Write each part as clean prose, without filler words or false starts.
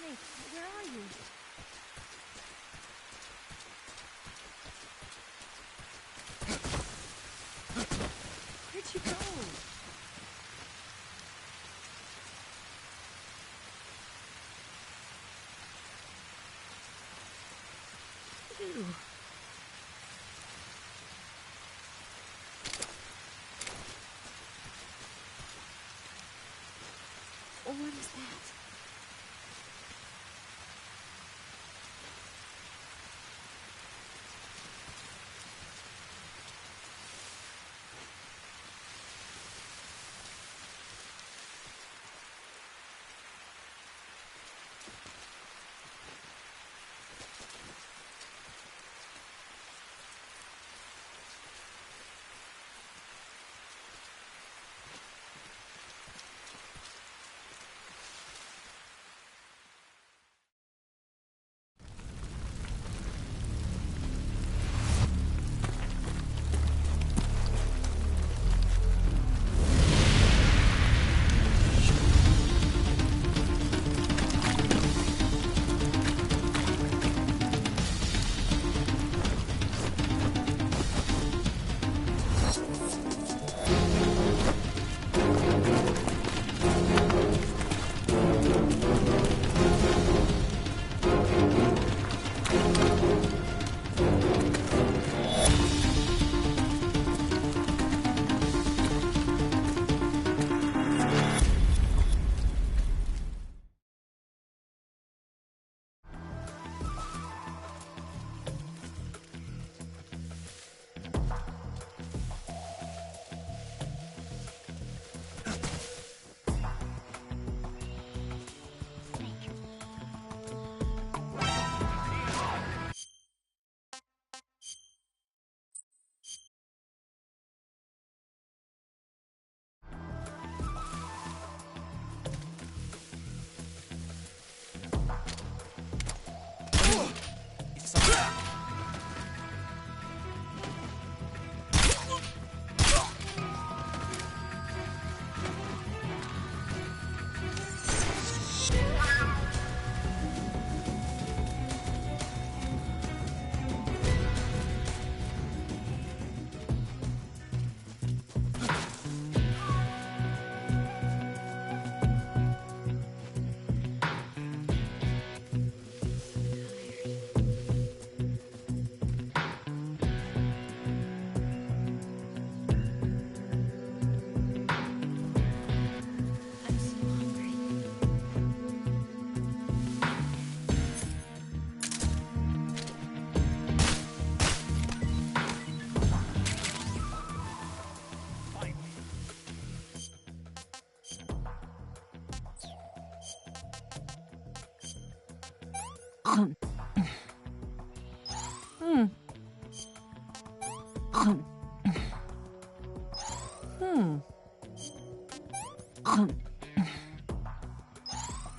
Where are you? Where'd you go? Ew. What is that?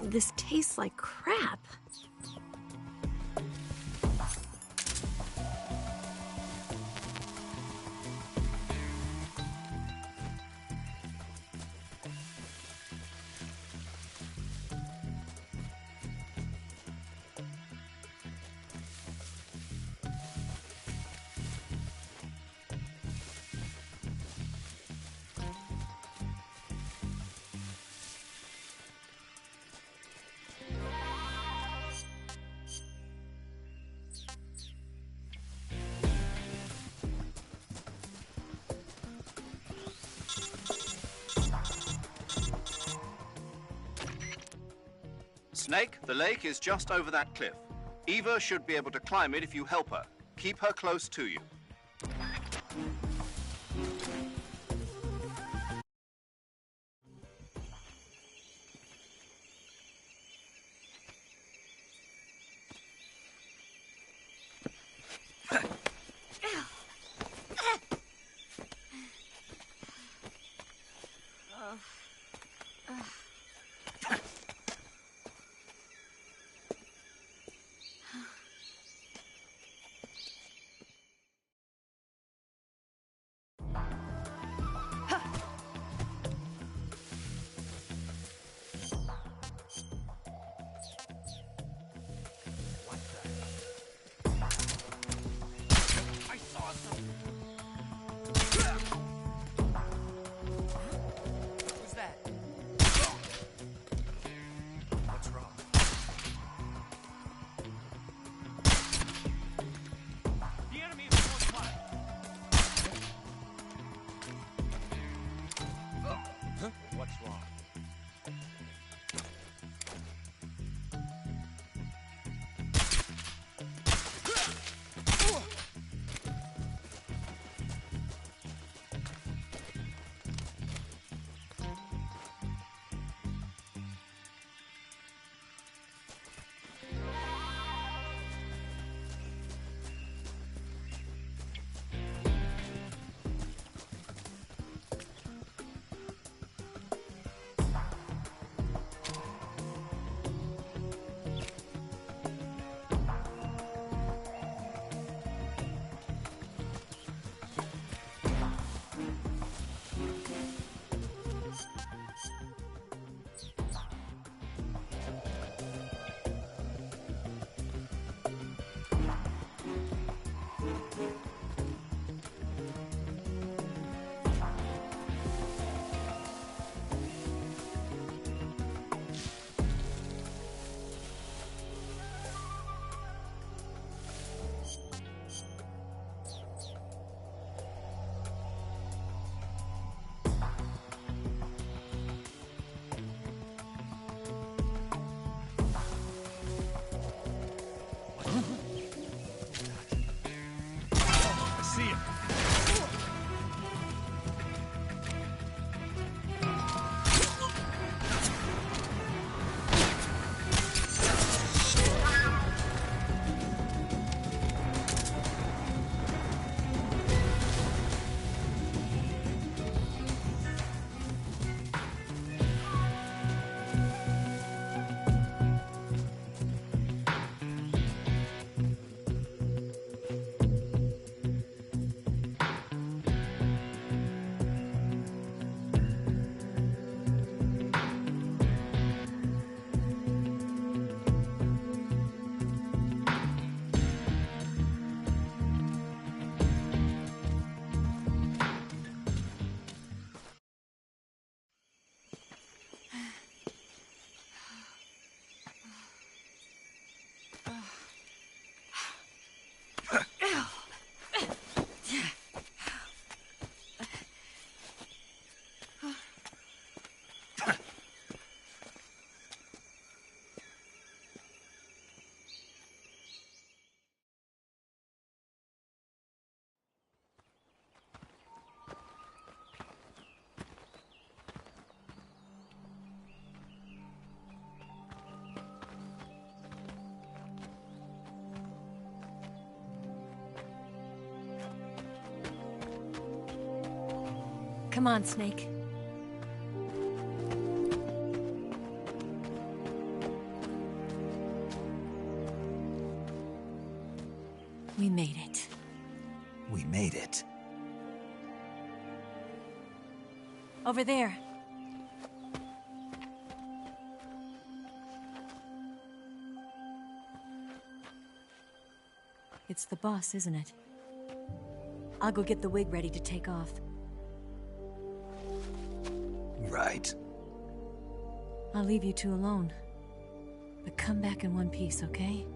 This tastes like crap. Snake, the lake is just over that cliff. Eva should be able to climb it if you help her. Keep her close to you. What's wrong? I see it. Come on, Snake. We made it. We made it. Over there. It's the boss, isn't it? I'll go get the wig ready to take off. Right. I'll leave you two alone. But come back in one piece, okay?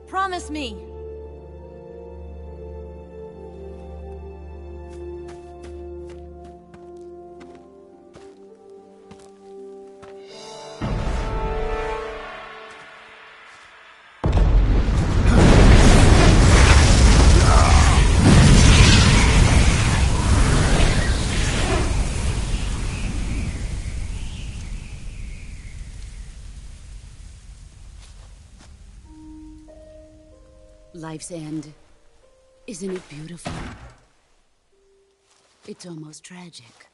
Promise me! Life's end. Isn't it beautiful? It's almost tragic.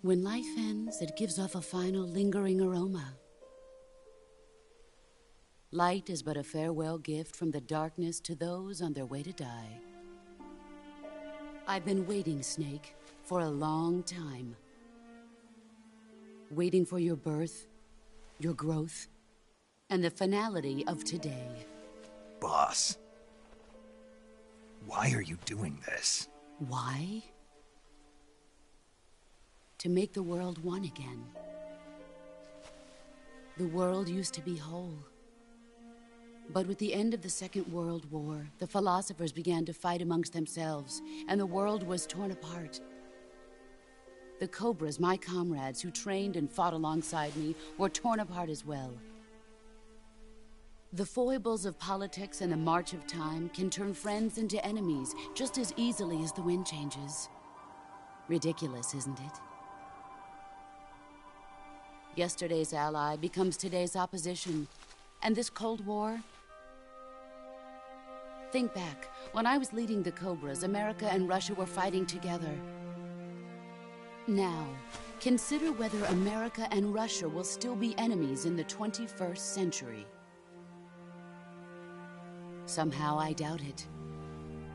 When life ends, it gives off a final lingering aroma. Light is but a farewell gift from the darkness to those on their way to die. I've been waiting, Snake, for a long time. Waiting for your birth, your growth, and the finality of today. Boss. Why are you doing this? Why? To make the world one again. The world used to be whole. But with the end of the Second World War, the philosophers began to fight amongst themselves, and the world was torn apart. The Cobras, my comrades who trained and fought alongside me, were torn apart as well. The foibles of politics and the march of time can turn friends into enemies just as easily as the wind changes. Ridiculous, isn't it? Yesterday's ally becomes today's opposition. And this Cold War? Think back. When I was leading the Cobras, America and Russia were fighting together. Now, consider whether America and Russia will still be enemies in the 21st century. Somehow I doubt it.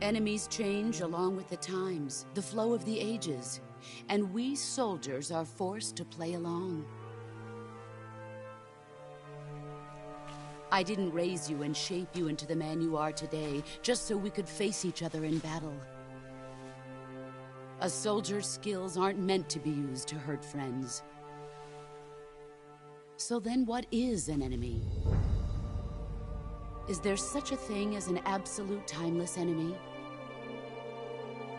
Enemies change along with the times, the flow of the ages, and we soldiers are forced to play along. I didn't raise you and shape you into the man you are today just so we could face each other in battle. A soldier's skills aren't meant to be used to hurt friends. So then what is an enemy? Is there such a thing as an absolute timeless enemy?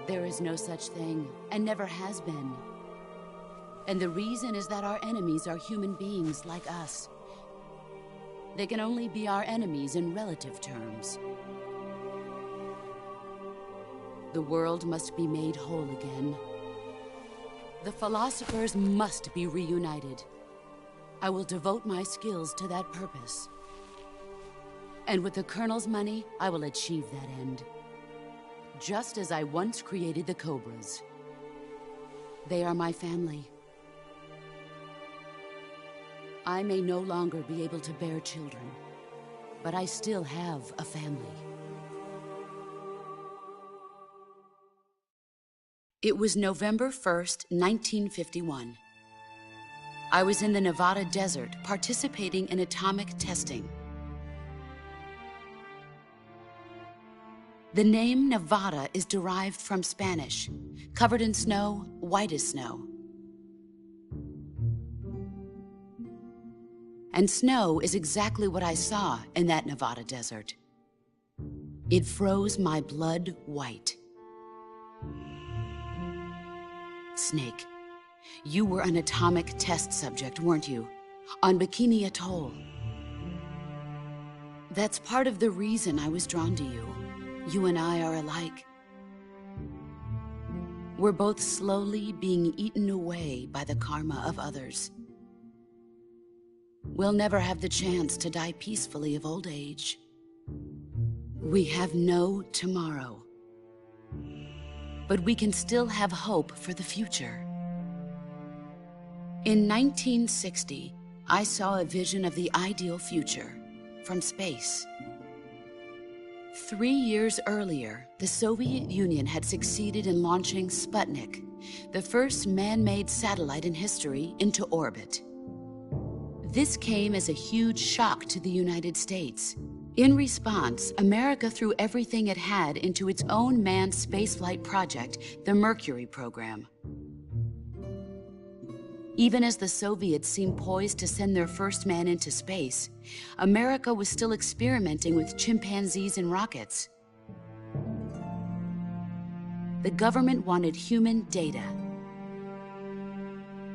There is no such thing, and never has been. And the reason is that our enemies are human beings like us. They can only be our enemies in relative terms. The world must be made whole again. The philosophers must be reunited. I will devote my skills to that purpose. And with the Colonel's money, I will achieve that end. Just as I once created the Cobras. They are my family. I may no longer be able to bear children, but I still have a family. It was November 1st, 1951. I was in the Nevada desert participating in atomic testing. The name Nevada is derived from Spanish, covered in snow, white as snow. And snow is exactly what I saw in that Nevada desert. It froze my blood white. Snake, you were an atomic test subject, weren't you? On Bikini Atoll. That's part of the reason I was drawn to you. You and I are alike. We're both slowly being eaten away by the karma of others. We'll never have the chance to die peacefully of old age. We have no tomorrow. But we can still have hope for the future. In 1960, I saw a vision of the ideal future from space. 3 years earlier, the Soviet Union had succeeded in launching Sputnik, the first man-made satellite in history, into orbit. This came as a huge shock to the United States. In response, America threw everything it had into its own manned spaceflight project, the Mercury program. Even as the Soviets seemed poised to send their first man into space, America was still experimenting with chimpanzees and rockets. The government wanted human data.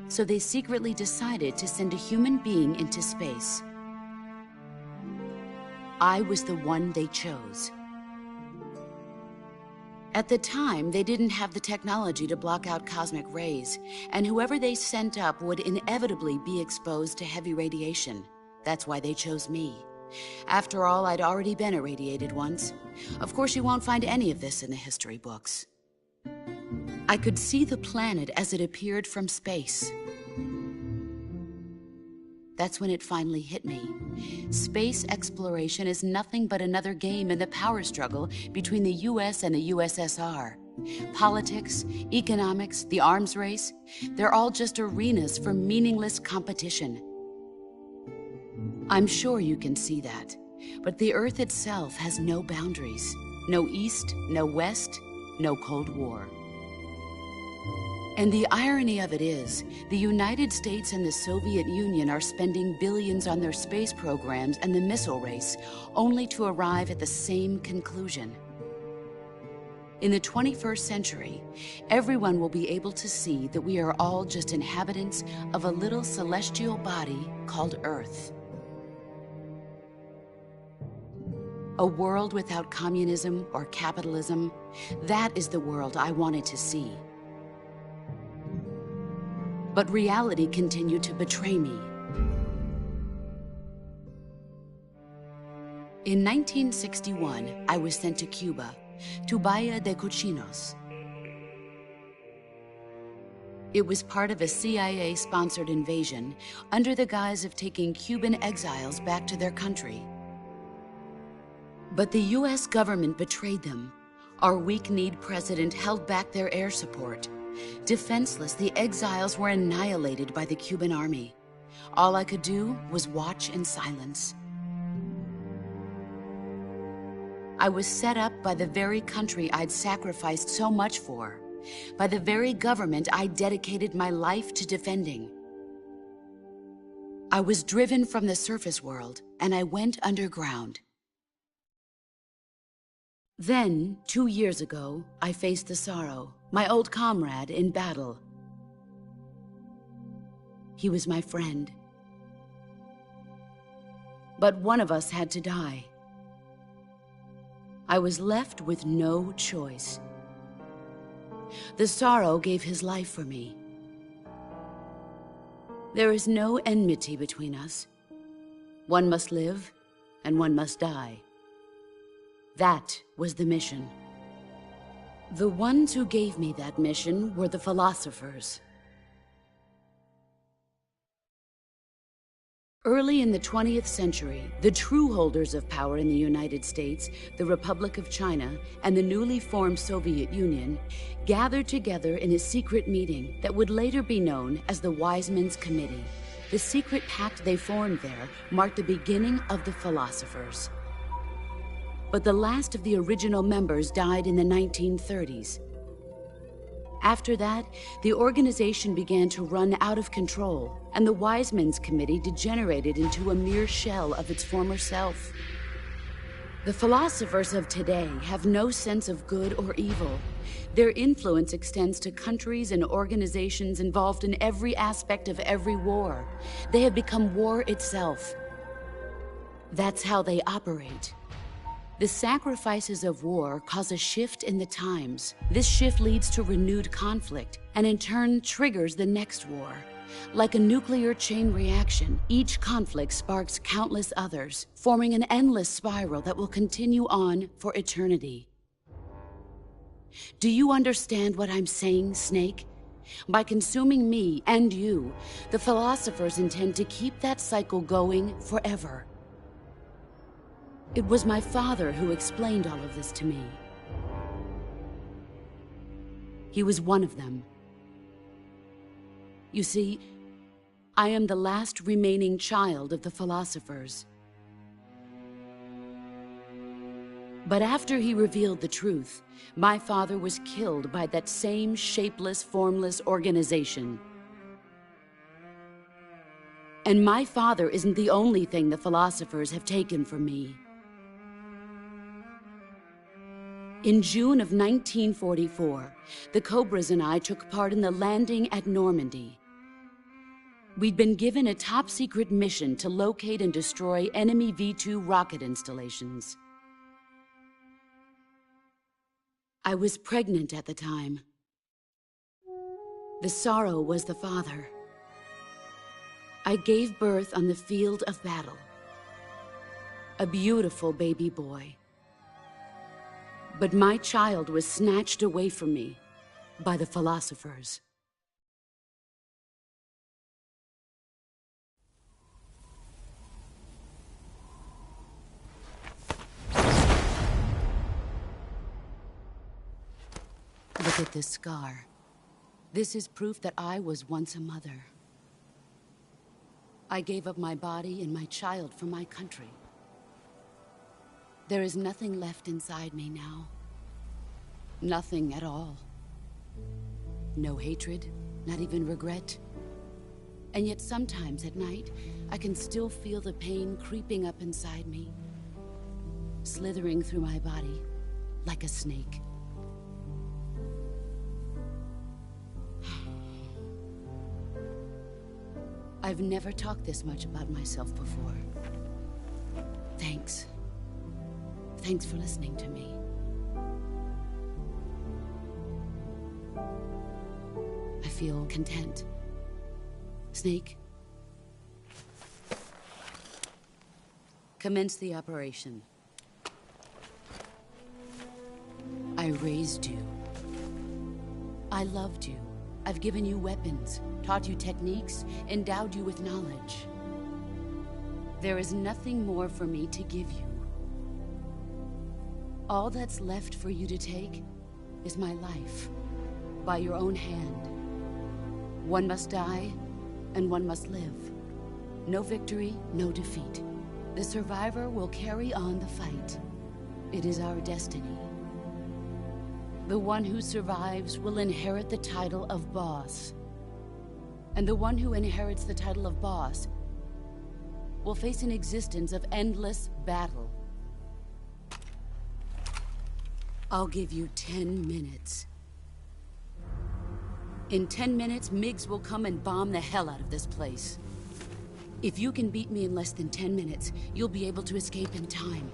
So they secretly decided to send a human being into space. I was the one they chose. At the time, they didn't have the technology to block out cosmic rays, and whoever they sent up would inevitably be exposed to heavy radiation. That's why they chose me. After all, I'd already been irradiated once. Of course, you won't find any of this in the history books. I could see the planet as it appeared from space. That's when it finally hit me. Space exploration is nothing but another game in the power struggle between the US and the USSR. Politics, economics, the arms race, they're all just arenas for meaningless competition. I'm sure you can see that, but the Earth itself has no boundaries. No East, no West, no Cold War. And the irony of it is, the United States and the Soviet Union are spending billions on their space programs and the missile race, only to arrive at the same conclusion. In the 21st century, everyone will be able to see that we are all just inhabitants of a little celestial body called Earth. A world without communism or capitalism, that is the world I wanted to see. But reality continued to betray me. In 1961, I was sent to Cuba, to Bahia de Cochinos. It was part of a CIA-sponsored invasion under the guise of taking Cuban exiles back to their country. But the US government betrayed them. Our weak-kneed president held back their air support. Defenseless, the exiles were annihilated by the Cuban army. All I could do was watch in silence. I was set up by the very country I'd sacrificed so much for, by the very government I dedicated my life to defending. I was driven from the surface world, and I went underground. Then, 2 years ago, I faced the sorrow, my old comrade in battle. He was my friend. But one of us had to die. I was left with no choice. The sorrow gave his life for me. There is no enmity between us. One must live, and one must die. That was the mission. The ones who gave me that mission were the philosophers. Early in the 20th century, the true holders of power in the United States, the Republic of China, and the newly formed Soviet Union gathered together in a secret meeting that would later be known as the Wise Men's Committee. The secret pact they formed there marked the beginning of the philosophers. But the last of the original members died in the 1930s. After that, the organization began to run out of control, and the Wise Men's Committee degenerated into a mere shell of its former self. The philosophers of today have no sense of good or evil. Their influence extends to countries and organizations involved in every aspect of every war. They have become war itself. That's how they operate. The sacrifices of war cause a shift in the times. This shift leads to renewed conflict, and in turn triggers the next war. Like a nuclear chain reaction, each conflict sparks countless others, forming an endless spiral that will continue on for eternity. Do you understand what I'm saying, Snake? By consuming me and you, the philosophers intend to keep that cycle going forever. It was my father who explained all of this to me. He was one of them. You see, I am the last remaining child of the philosophers. But after he revealed the truth, my father was killed by that same shapeless, formless organization. And my father isn't the only thing the philosophers have taken from me. In June of 1944, the Cobras and I took part in the landing at Normandy. We'd been given a top-secret mission to locate and destroy enemy V-2 rocket installations. I was pregnant at the time. The sorrow was the father. I gave birth on the field of battle. A beautiful baby boy. But my child was snatched away from me by the philosophers. Look at this scar. This is proof that I was once a mother. I gave up my body and my child for my country. There is nothing left inside me now. Nothing at all. No hatred, not even regret. And yet sometimes at night, I can still feel the pain creeping up inside me, slithering through my body like a snake. I've never talked this much about myself before. Thanks. Thanks for listening to me. I feel content. Snake, commence the operation. I raised you. I loved you. I've given you weapons, taught you techniques, endowed you with knowledge. There is nothing more for me to give you. All that's left for you to take is my life, by your own hand. One must die, and one must live. No victory, no defeat. The survivor will carry on the fight. It is our destiny. The one who survives will inherit the title of boss. And the one who inherits the title of boss will face an existence of endless battle. I'll give you 10 minutes. In 10 minutes, MiGs will come and bomb the hell out of this place. If you can beat me in less than 10 minutes, you'll be able to escape in time.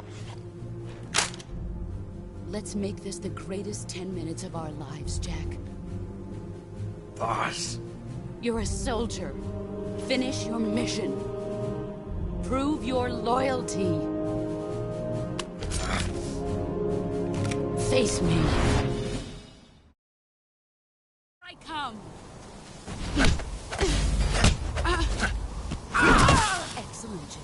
Let's make this the greatest 10 minutes of our lives, Jack. Boss. You're a soldier. Finish your mission. Prove your loyalty. Face me. I come. Excellent, Jack.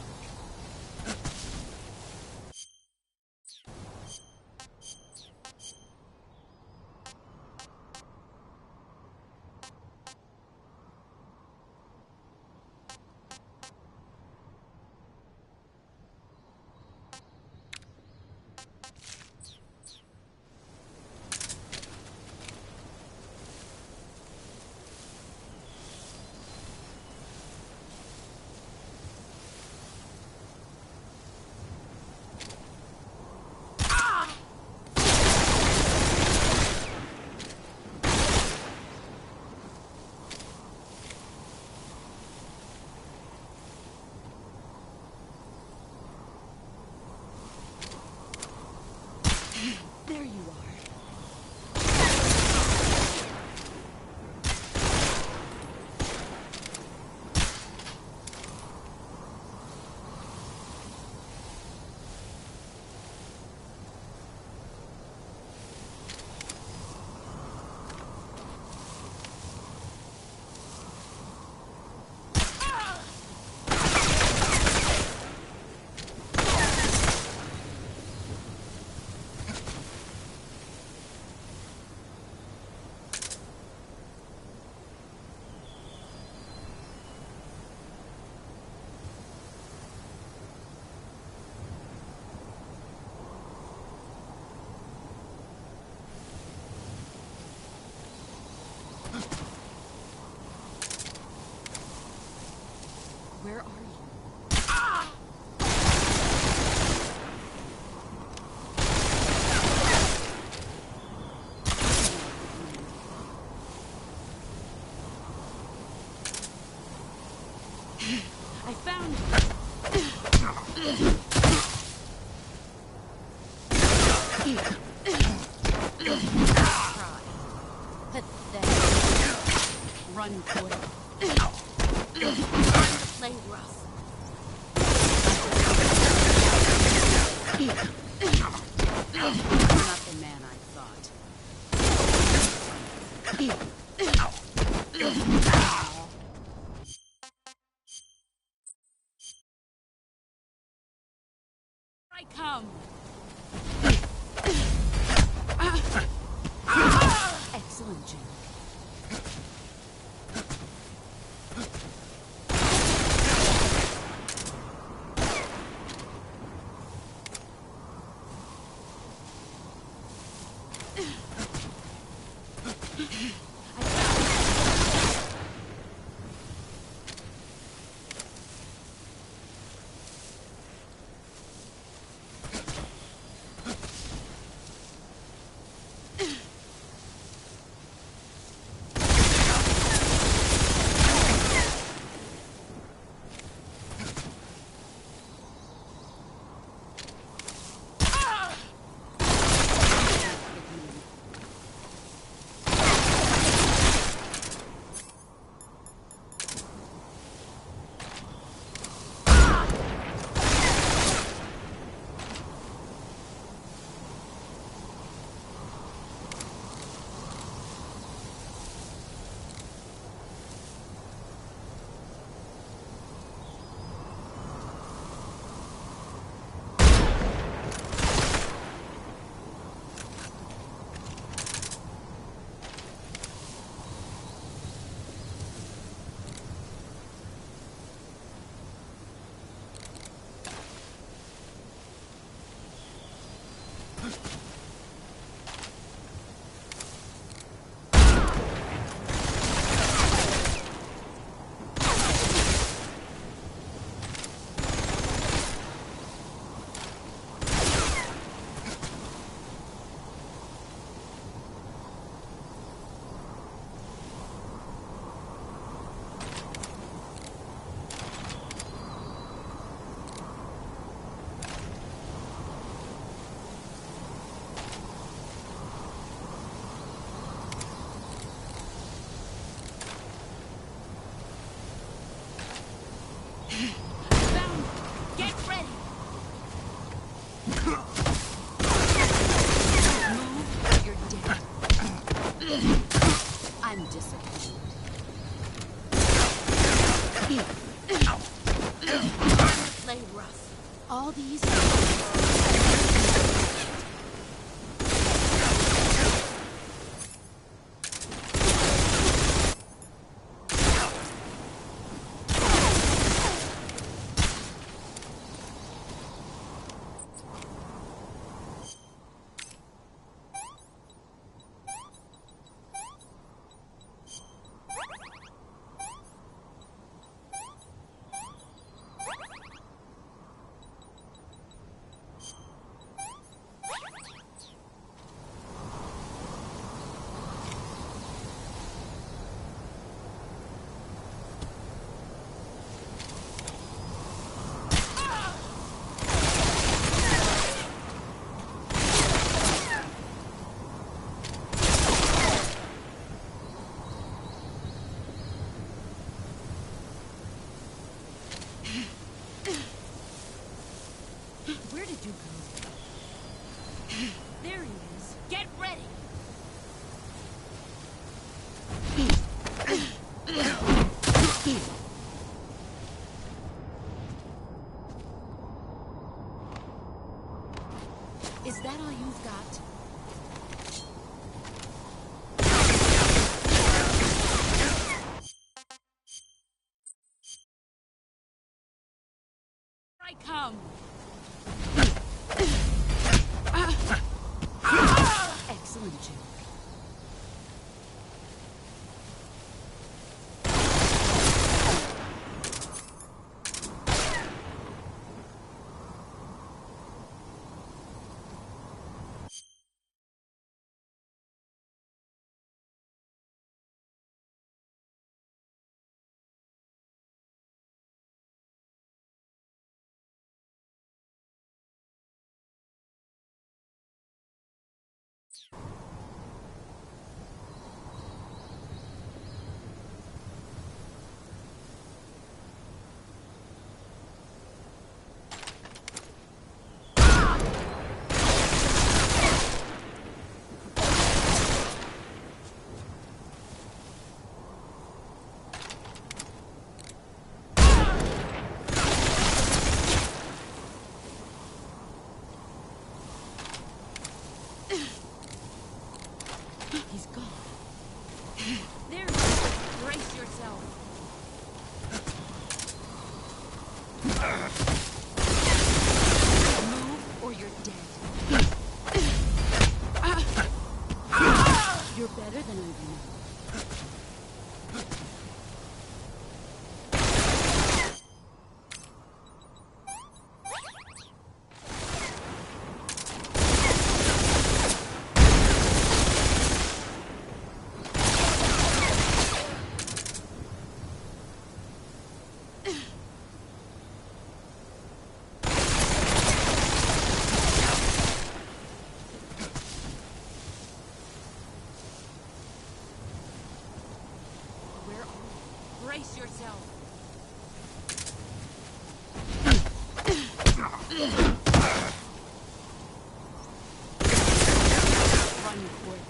There you are. Where are you? I found you. Pathetic. Run for it. Play rough. You're not the man I thought. I come. Excellent, Jack. I Is that all you've got? I come. Excellent, Jim. He's gone. There, brace yourself. Move or you're dead. You're better than I remember. Brace yourself. Run quick.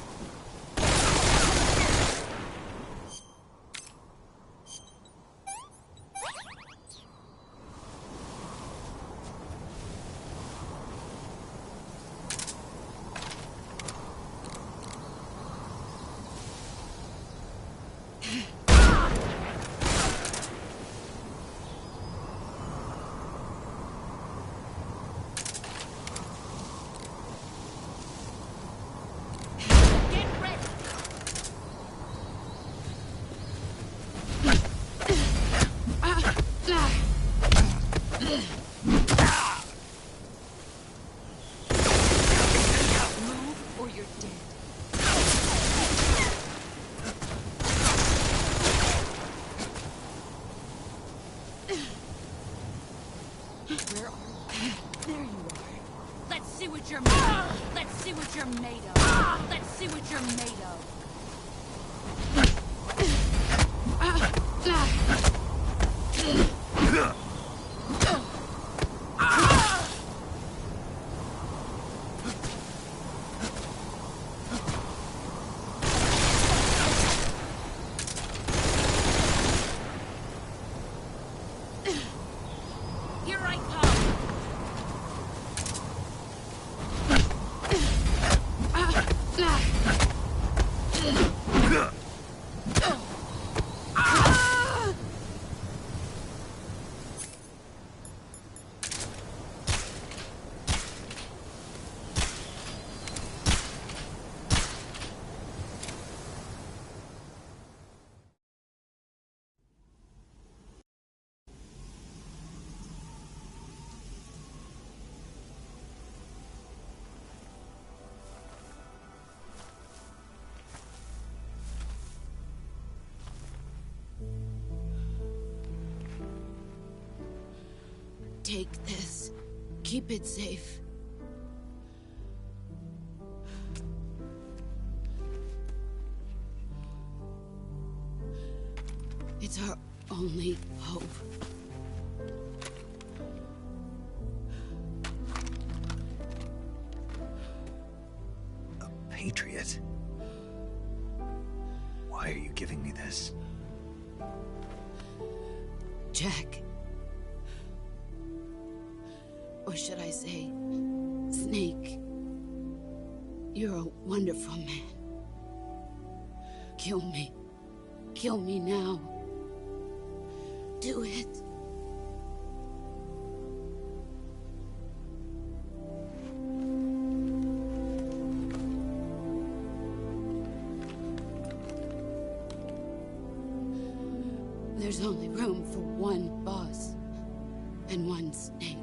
Where are you? There you are. Let's see what you're made of. Let's see what you're made of. Let's see what you're made of. Here I come. Take this. Keep it safe. It's our only hope. A patriot? Why are you giving me this? Jack. Or should I say, Snake. You're a wonderful man. Kill me. Kill me now. Do it. There's only room for one boss and one snake.